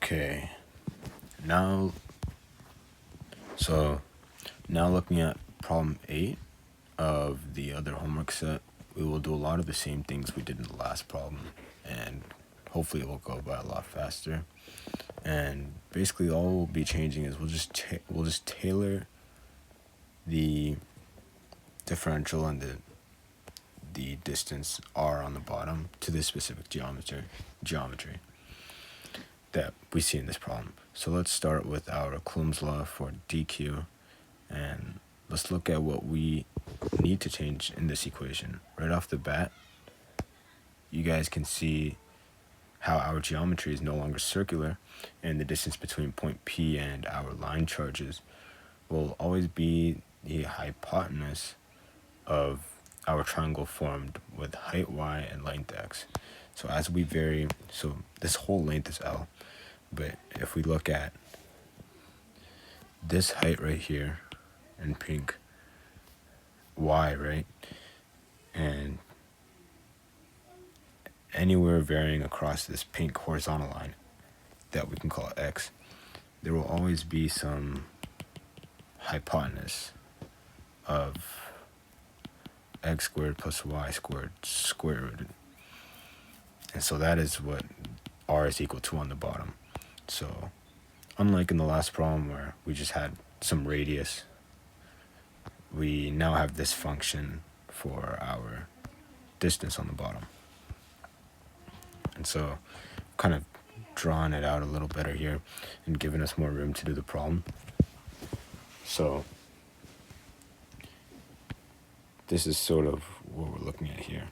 Okay, now, so now looking at problem 8 of the other homework set, we will do a lot of the same things we did in the last problem, and hopefully it will go by a lot faster. And basically all we'll be changing is we'll just tailor the differential and the distance r on the bottom to this specific geometry that we see in this problem. So let's start with our Coulomb's law for dq, and let's look at what we need to change in this equation. Right off the bat, you guys can see how our geometry is no longer circular, and the distance between point P and our line charges will always be the hypotenuse of our triangle formed with height y and length x. So as we vary, so this whole length is L, but if we look at this height right here in pink, y, right, and anywhere varying across this pink horizontal line that we can call x, there will always be some hypotenuse of x squared plus y squared square rooted. And so that is what r is equal to on the bottom. So unlike in the last problem where we just had some radius, we now have this function for our distance on the bottom. And so kind of drawing it out a little better here and giving us more room to do the problem. So this is sort of what we're looking at here.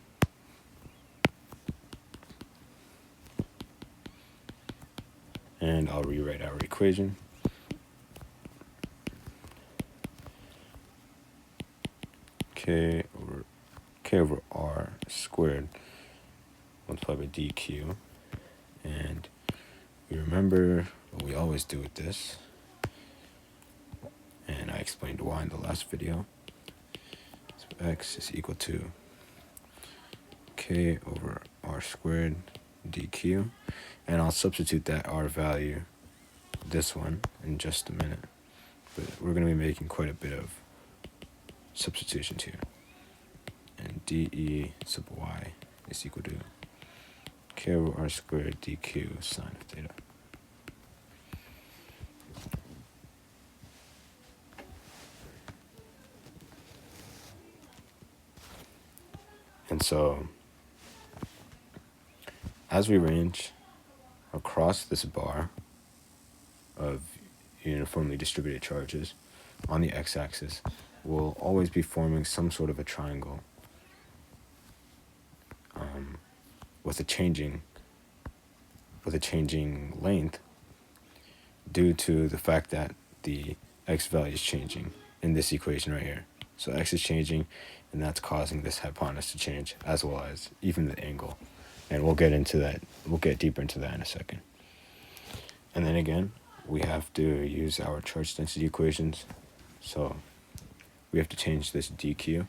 And I'll rewrite our equation. K over r squared multiplied by dq. And we remember what we always do with this, and I explained why in the last video. So x is equal to k over r squared dq, and I'll substitute that r value, this one, in just a minute, but we're going to be making quite a bit of substitutions here. And dE sub y is equal to k over r squared dq sine of theta. And so as we range across this bar of uniformly distributed charges on the x-axis, we'll always be forming some sort of a triangle with a changing length due to the fact that the x value is changing in this equation right here. So x is changing, and that's causing this hypotenuse to change, as well as even the angle. And we'll get into that. We'll get deeper into that in a second. And then again, we have to use our charge density equations. So we have to change this dq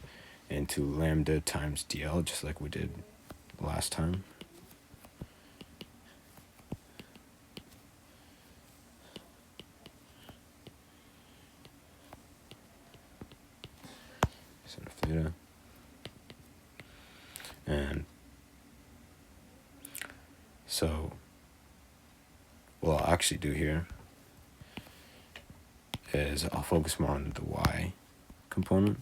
into lambda times dl, just like we did last time. Sine of theta. And so what I'll actually do here is I'll focus more on the y component.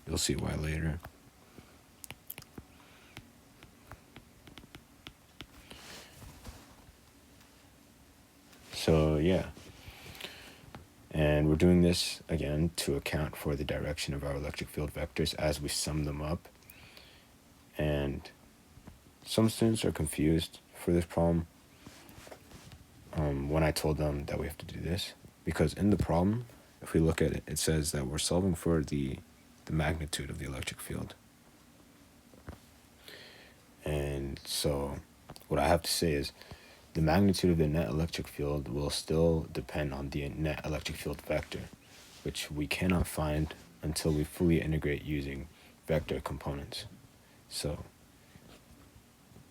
You'll see why later. So yeah, and we're doing this again to account for the direction of our electric field vectors as we sum them up. And some students are confused for this problem when I told them that we have to do this, because in the problem, if we look at it, it says that we're solving for the magnitude of the electric field. And so what I have to say is the magnitude of the net electric field will still depend on the net electric field vector, which we cannot find until we fully integrate using vector components. So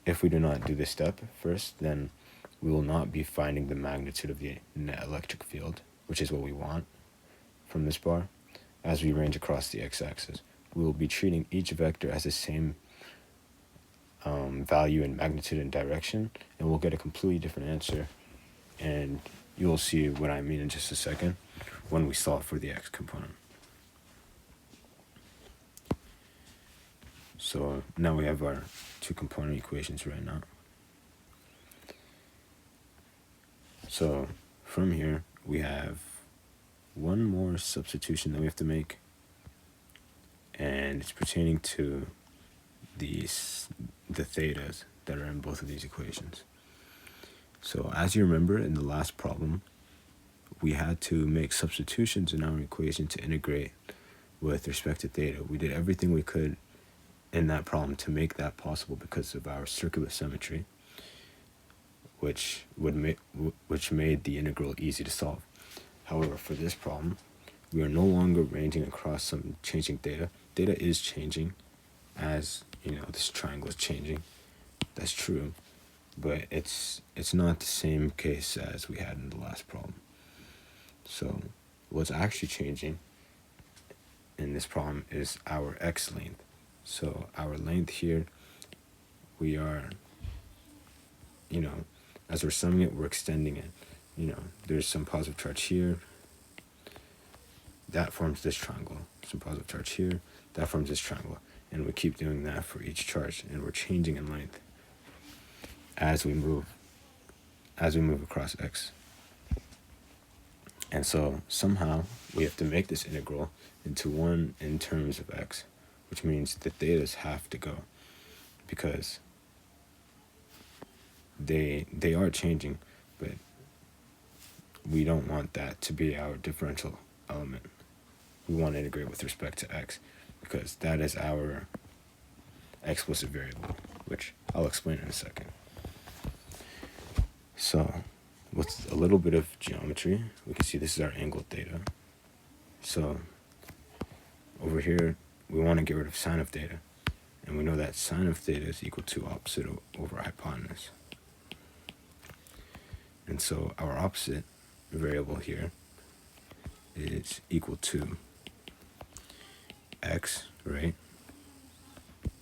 if we do not do this step first, then we will not be finding the magnitude of the net electric field, which is what we want from this bar, as we range across the x-axis. We will be treating each vector as the same value in magnitude and direction, and we'll get a completely different answer. And you'll see what I mean in just a second when we solve for the x component. So now we have our two component equations right now. So from here, we have one more substitution that we have to make, and it's pertaining to the thetas that are in both of these equations. So as you remember in the last problem, we had to make substitutions in our equation to integrate with respect to theta. We did everything we could in that problem to make that possible because of our circular symmetry, which made the integral easy to solve. However, for this problem, we are no longer ranging across some changing theta. Theta is changing as, this triangle is changing. That's true, but it's not the same case as we had in the last problem. So what's actually changing in this problem is our x length. So our length here, we are, as we're summing it, we're extending it. There's some positive charge here. That forms this triangle. Some positive charge here. That forms this triangle. And we keep doing that for each charge. And we're changing in length as we move across x. And so somehow we have to make this integral into 1 in terms of x, which means the thetas have to go, because they are changing, but we don't want that to be our differential element. We want to integrate with respect to x, because that is our explicit variable, which I'll explain in a second. So with a little bit of geometry, we can see this is our angle theta. So over here, we want to get rid of sine of theta. And we know that sine of theta is equal to opposite over hypotenuse. And so our opposite variable here is equal to x, right?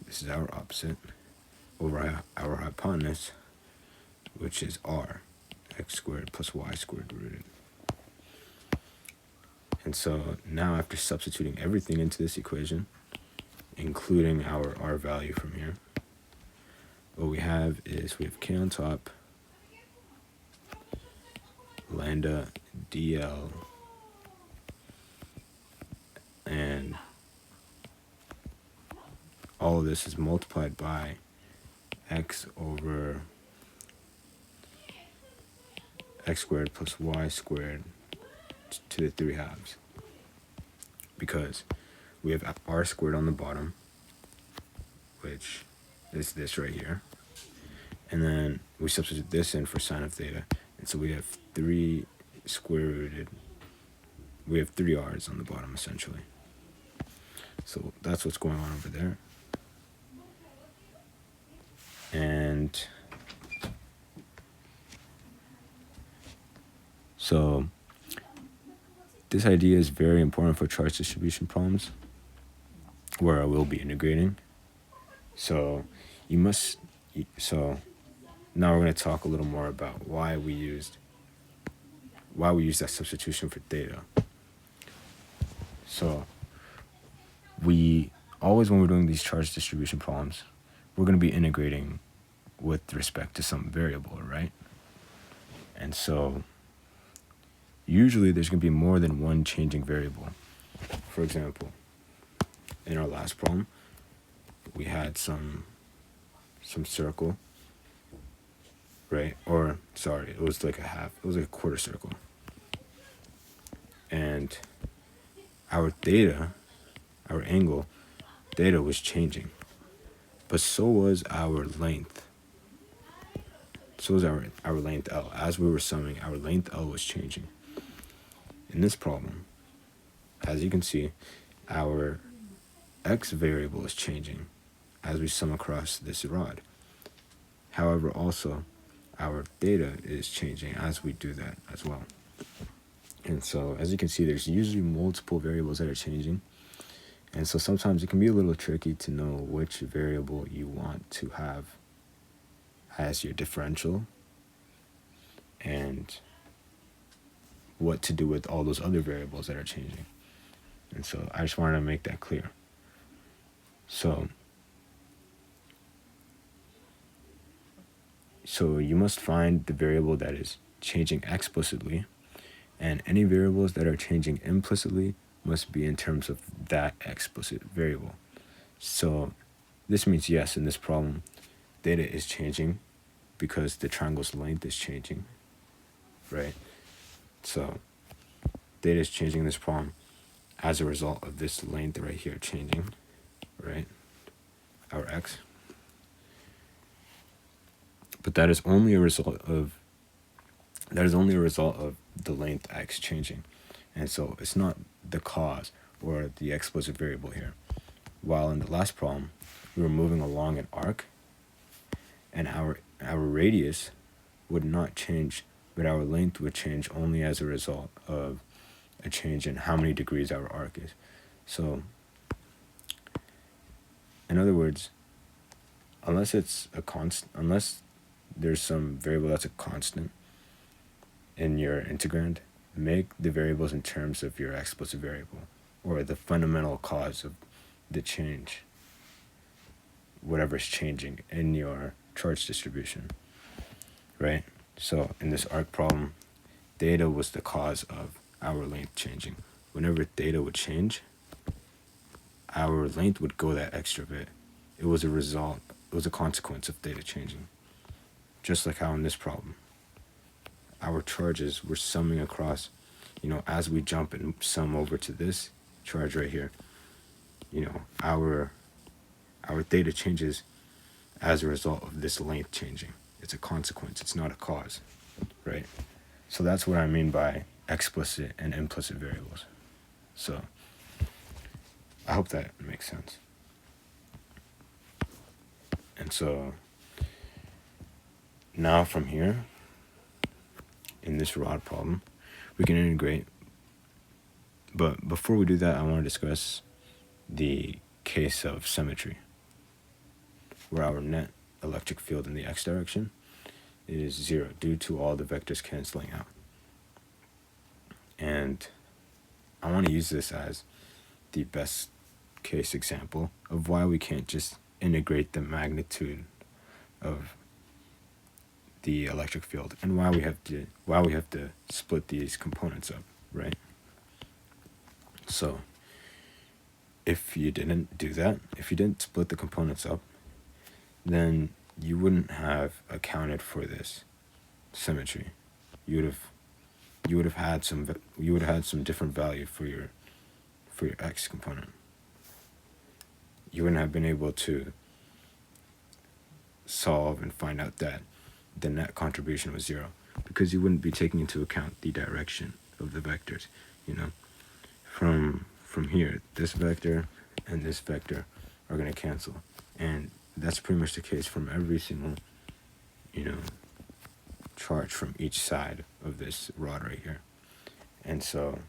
This is our opposite over our hypotenuse, which is r, x squared plus y squared rooted. And so now after substituting everything into this equation, including our r value from here, what we have is we have k on top, lambda dl, and all of this is multiplied by x over x squared plus y squared to the 3/2, because we have r squared on the bottom, which is this right here, and then we substitute this in for sine of theta, and so we have 3 square rooted, we have 3 r's on the bottom essentially. So that's what's going on over there. And so this idea is very important for charge distribution problems where I will be integrating. So now we're going to talk a little more about why we used that substitution for theta. So we always, when we're doing these charge distribution problems, we're going to be integrating with respect to some variable, right? And so usually there's going to be more than one changing variable. For example, in our last problem, we had some circle, right? Or sorry, it was like a quarter circle. And our theta, our angle theta was changing, but so was our length. So was our length L. As we were summing, our length L was changing. In this problem, as you can see, our x variable is changing as we sum across this rod. However, also, our theta is changing as we do that as well. And so as you can see, there's usually multiple variables that are changing. And so sometimes it can be a little tricky to know which variable you want to have as your differential and what to do with all those other variables that are changing. And so I just wanted to make that clear. So you must find the variable that is changing explicitly, and any variables that are changing implicitly must be in terms of that explicit variable. So this means, yes, in this problem, theta is changing because the triangle's length is changing, right? So theta is changing in this problem as a result of this length right here changing, right? Our x. But that is only a result of the length x changing. And so it's not the cause or the explicit variable here. While in the last problem, we were moving along an arc, and our radius would not change, but our length would change only as a result of a change in how many degrees our arc is. So, in other words, unless there's some variable that's a constant in your integrand, make the variables in terms of your explicit variable or the fundamental cause of the change, whatever's changing in your charge distribution, right? So in this arc problem, theta was the cause of our length changing. Whenever theta would change, our length would go that extra bit. It was a consequence of theta changing. Just like how in this problem, our charges were summing across, as we jump and sum over to this charge right here, our theta changes as a result of this length changing. It's a consequence, it's not a cause, right? So that's what I mean by explicit and implicit variables. So I hope that makes sense. And so now from here, in this rod problem, we can integrate. But before we do that, I want to discuss the case of symmetry, where our net electric field in the x direction is 0 due to all the vectors canceling out. And I want to use this as the best case example of why we can't just integrate the magnitude of the electric field and why we have to split these components up, right? So if you didn't do that, if you didn't split the components up, then you wouldn't have accounted for this symmetry. You would have had some different value for your x component. You wouldn't have been able to solve and find out that the net contribution was 0 because you wouldn't be taking into account the direction of the vectors. From here, this vector and this vector are going to cancel, and that's pretty much the case from every single charge from each side of this rod right here. And so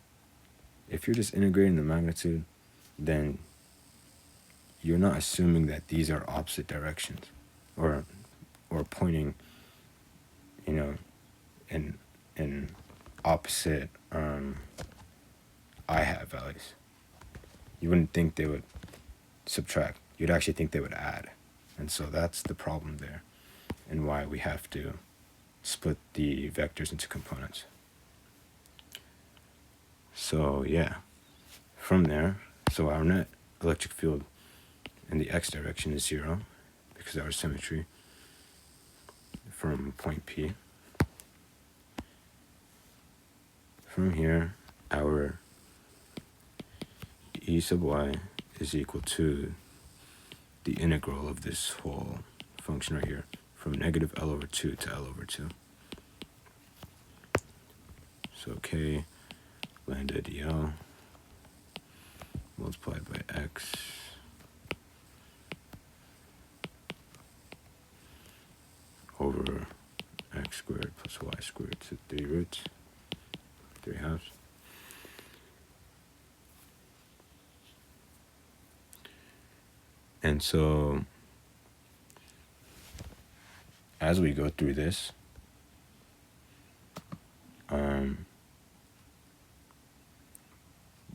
if you're just integrating the magnitude, then you're not assuming that these are opposite directions or pointing in opposite I-hat values. You wouldn't think they would subtract. You'd actually think they would add. And so that's the problem there, and why we have to split the vectors into components. So yeah, from there, so our net electric field in the x direction is 0 because of our symmetry from point P. From here, our E sub y is equal to the integral of this whole function right here from negative L over 2 to L over 2. So K lambda dl multiplied by x over x squared plus y squared to 3 roots, 3 halves. And so as we go through this,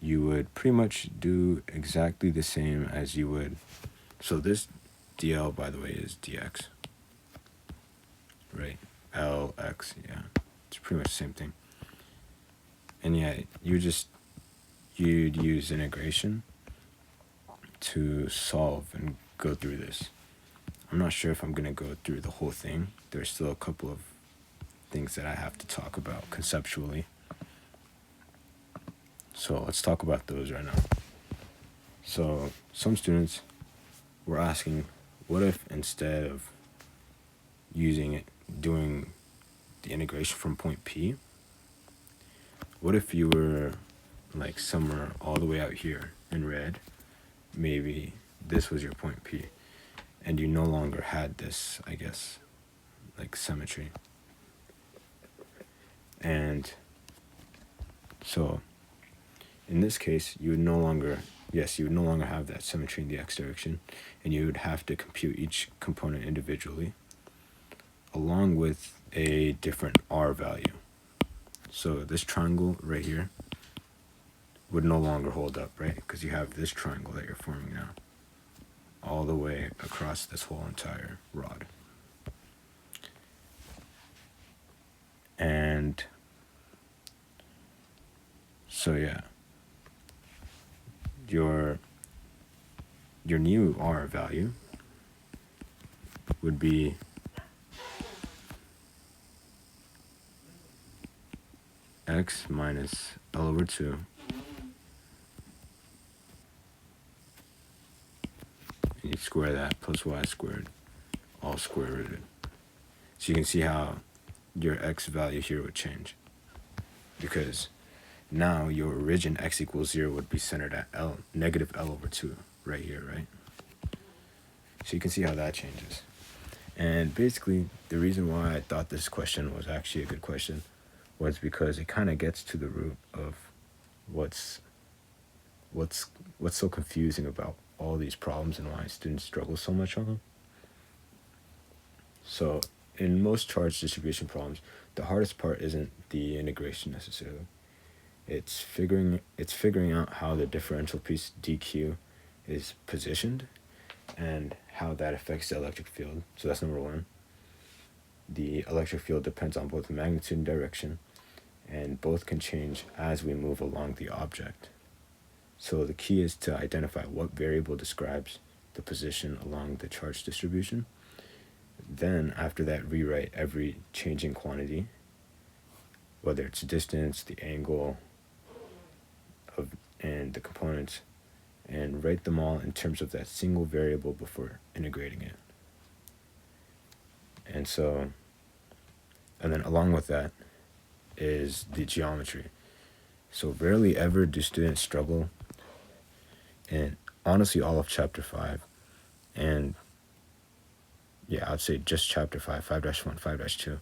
you would pretty much do exactly the same as you would. So this dl, by the way, is dx, right? Lx, yeah, it's pretty much the same thing. And yeah, you'd use integration to solve and go through this. I'm not sure if I'm gonna go through the whole thing. There's still a couple of things that I have to talk about conceptually. So let's talk about those right now. So some students were asking, what if instead of doing the integration from point P, what if you were like somewhere all the way out here in red, maybe this was your point P, and you no longer had this, I guess, like symmetry. And so in this case, you would no longer have that symmetry in the x direction, and you would have to compute each component individually along with a different r value. So this triangle right here would no longer hold up, right? Because you have this triangle that you're forming now all the way across this whole entire rod. And so yeah, your new r value would be x minus L over 2 and you square that plus y squared, all square rooted. So you can see how your x value here would change, because now your origin x equals 0 would be centered at negative L over 2 right here, right? So you can see how that changes. And basically, the reason why I thought this question was actually a good question was because it kind of gets to the root of what's so confusing about all these problems and why students struggle so much on them. So in most charge distribution problems, the hardest part isn't the integration necessarily. It's figuring out how the differential piece dq is positioned and how that affects the electric field. So that's number one. The electric field depends on both magnitude and direction, and both can change as we move along the object. So the key is to identify what variable describes the position along the charge distribution. Then after that, rewrite every changing quantity, whether it's distance, the angle, and the components, and write them all in terms of that single variable before integrating it. And then along with that is the geometry. So rarely ever do students struggle in honestly all of chapter 5, and yeah, I'd say just chapter 5, 5-1, 5-2,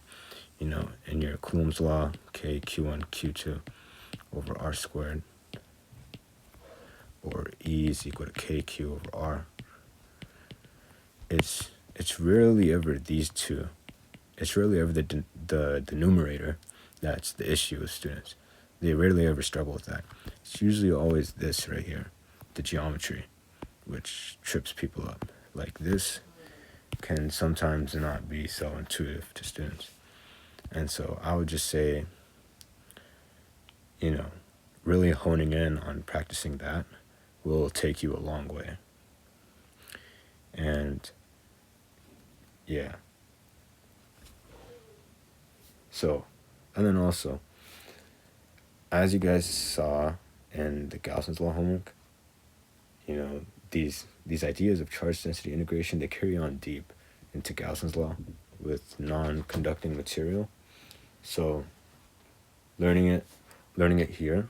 in your Coulomb's law, K Q1 Q2 over R squared, or E is equal to KQ over R. It's rarely ever these two. It's rarely ever the numerator that's the issue with students. They rarely ever struggle with that. It's usually always this right here, the geometry, which trips people up. Like this can sometimes not be so intuitive to students. And so I would just say, really honing in on practicing that will take you a long way. And yeah. So, and then also, as you guys saw in the Gauss's law homework, these ideas of charge density integration, they carry on deep into Gauss's law with non-conducting material. So learning it here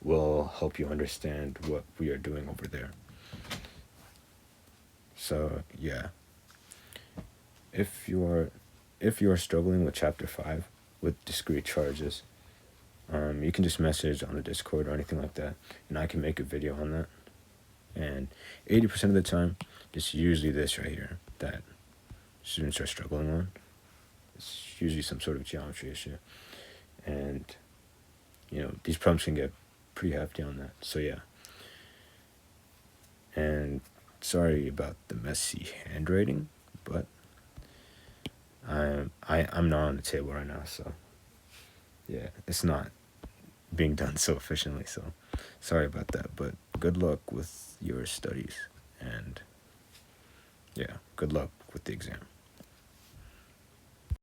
will help you understand what we are doing over there. So yeah, if if you are struggling with chapter 5 with discrete charges, you can just message on the Discord or anything like that, and I can make a video on that. And 80% of the time, it's usually this right here that students are struggling on. It's usually some sort of geometry issue. And, these problems can get pretty hefty on that. So, yeah. And sorry about the messy handwriting, but I'm not on the table right now, so yeah, it's not being done so efficiently, so sorry about that, but good luck with your studies, and yeah, good luck with the exam.